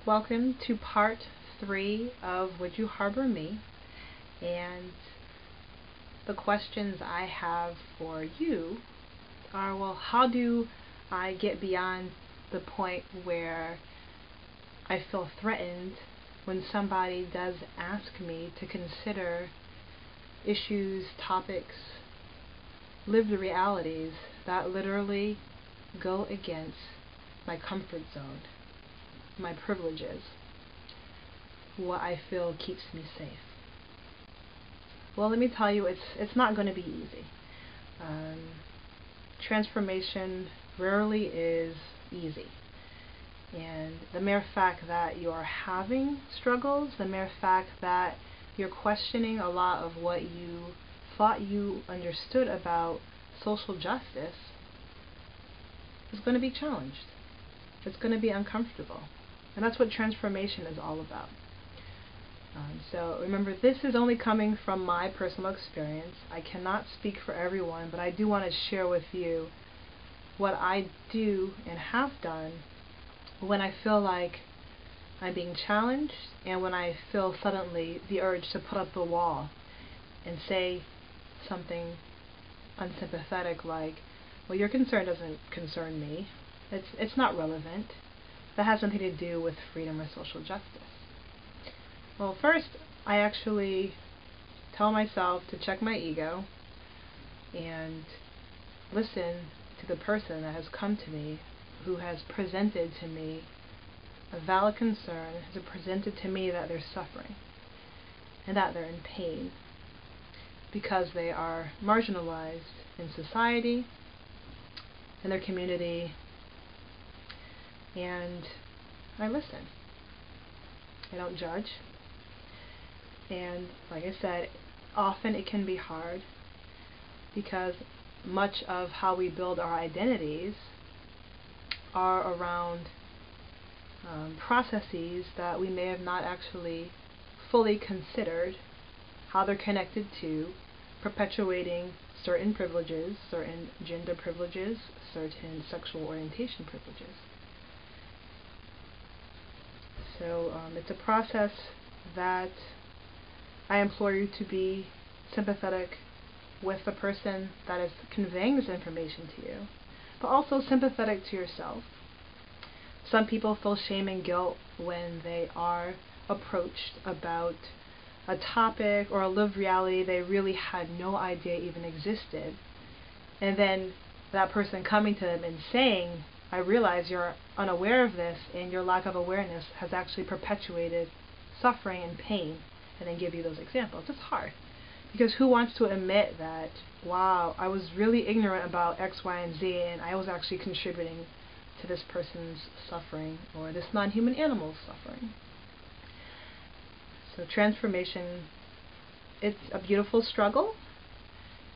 Welcome to part 3 of Would You Harbor Me? And the questions I have for you are, well, how do I get beyond the point where I feel threatened when somebody does ask me to consider issues, topics, lived realities that literally go against my comfort zone, my privileges, what I feel keeps me safe? Well, let me tell you, it's not going to be easy. Transformation rarely is easy. And the mere fact that you are having struggles, the mere fact that you're questioning a lot of what you thought you understood about social justice is going to be challenged. It's going to be uncomfortable. And that's what transformation is all about. So remember, this is only coming from my personal experience. I cannot speak for everyone, but I do want to share with you what I do and have done when I feel like I'm being challenged, and when I feel suddenly the urge to put up the wall and say something unsympathetic like, well, your concern doesn't concern me. It's not relevant. That has nothing to do with freedom or social justice. Well, first, I actually tell myself to check my ego and listen to the person that has come to me, who has presented to me a valid concern, has presented to me that they're suffering and that they're in pain because they are marginalized in society, in their community, and I listen. I don't judge. And like I said, often it can be hard because much of how we build our identities are around processes that we may have not actually fully considered how they're connected to perpetuating certain privileges, certain gender privileges, certain sexual orientation privileges. So it's a process that I implore you to be sympathetic with the person that is conveying this information to you, but also sympathetic to yourself. Some people feel shame and guilt when they are approached about a topic or a lived reality they really had no idea even existed, and then that person coming to them and saying, I realize you're unaware of this, and your lack of awareness has actually perpetuated suffering and pain, and then give you those examples. It's hard, because who wants to admit that, wow, I was really ignorant about X, Y, and Z, and I was actually contributing to this person's suffering, or this non-human animal's suffering. So transformation, it's a beautiful struggle,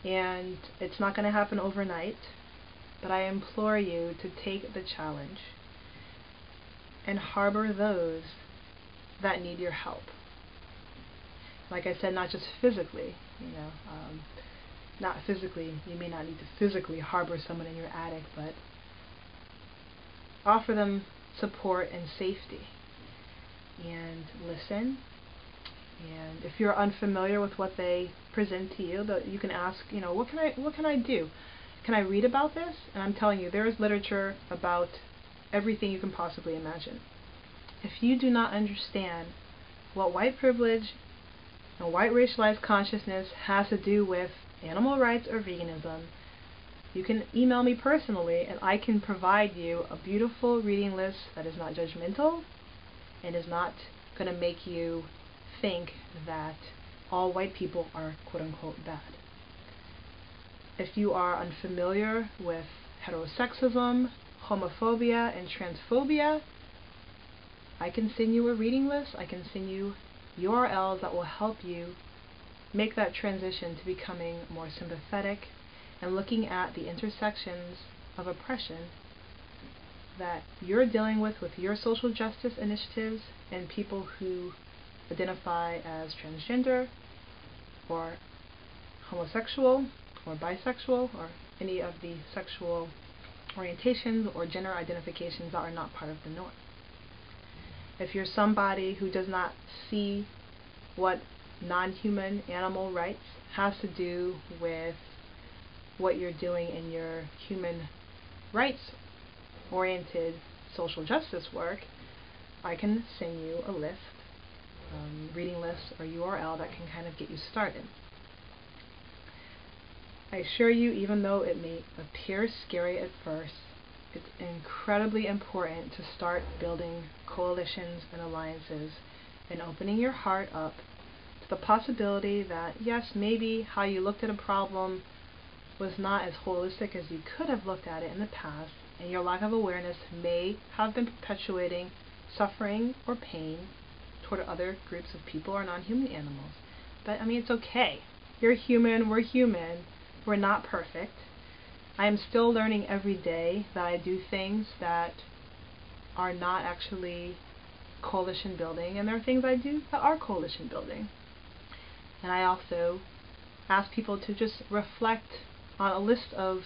and it's not going to happen overnight, but I implore you to take the challenge and harbor those that need your help. Like I said, not just physically, not physically, you may not need to physically harbor someone in your attic, but offer them support and safety, and listen. And if you're unfamiliar with what they present to you, you can ask, what can I do? Can I read about this? And I'm telling you, there is literature about everything you can possibly imagine. If you do not understand what white privilege and white racialized consciousness has to do with animal rights or veganism, you can email me personally, and I can provide you a beautiful reading list that is not judgmental and is not going to make you think that all white people are quote-unquote bad. If you are unfamiliar with heterosexism, homophobia, and transphobia, I can send you a reading list. I can send you URLs that will help you make that transition to becoming more sympathetic and looking at the intersections of oppression that you're dealing with your social justice initiatives and people who identify as transgender or homosexual or bisexual or any of the sexual orientations or gender identifications that are not part of the norm. If you're somebody who does not see what non-human animal rights has to do with what you're doing in your human rights-oriented social justice work, I can send you a list, reading list or URL that can kind of get you started. I assure you, even though it may appear scary at first, it's incredibly important to start building coalitions and alliances and opening your heart up to the possibility that, yes, maybe how you looked at a problem was not as holistic as you could have looked at it in the past, and your lack of awareness may have been perpetuating suffering or pain toward other groups of people or non-human animals. But, I mean, it's okay. You're human, we're human, we're not perfect. I am still learning every day that I do things that are not actually coalition building, and there are things I do that are coalition building. And I also ask people to just reflect on a list of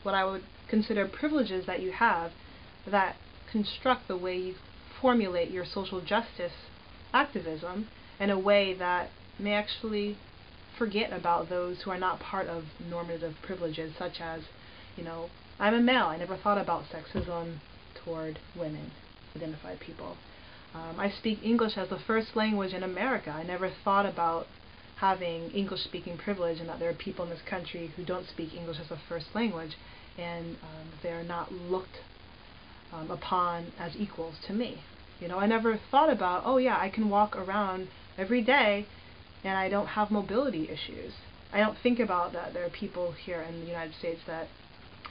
what I would consider privileges that you have that construct the way you formulate your social justice activism in a way that may actually forget about those who are not part of normative privileges, such as, I'm a male. I never thought about sexism toward women, identified people. I speak English as the first language in America. I never thought about having English-speaking privilege, and that there are people in this country who don't speak English as a first language, and they're not looked upon as equals to me. I never thought about, oh yeah, I can walk around every day and I don't have mobility issues. I don't think about that there are people here in the United States that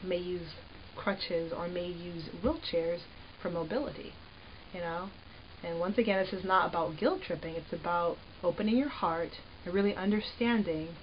may use crutches or may use wheelchairs for mobility, And once again, this is not about guilt tripping. It's about opening your heart and really understanding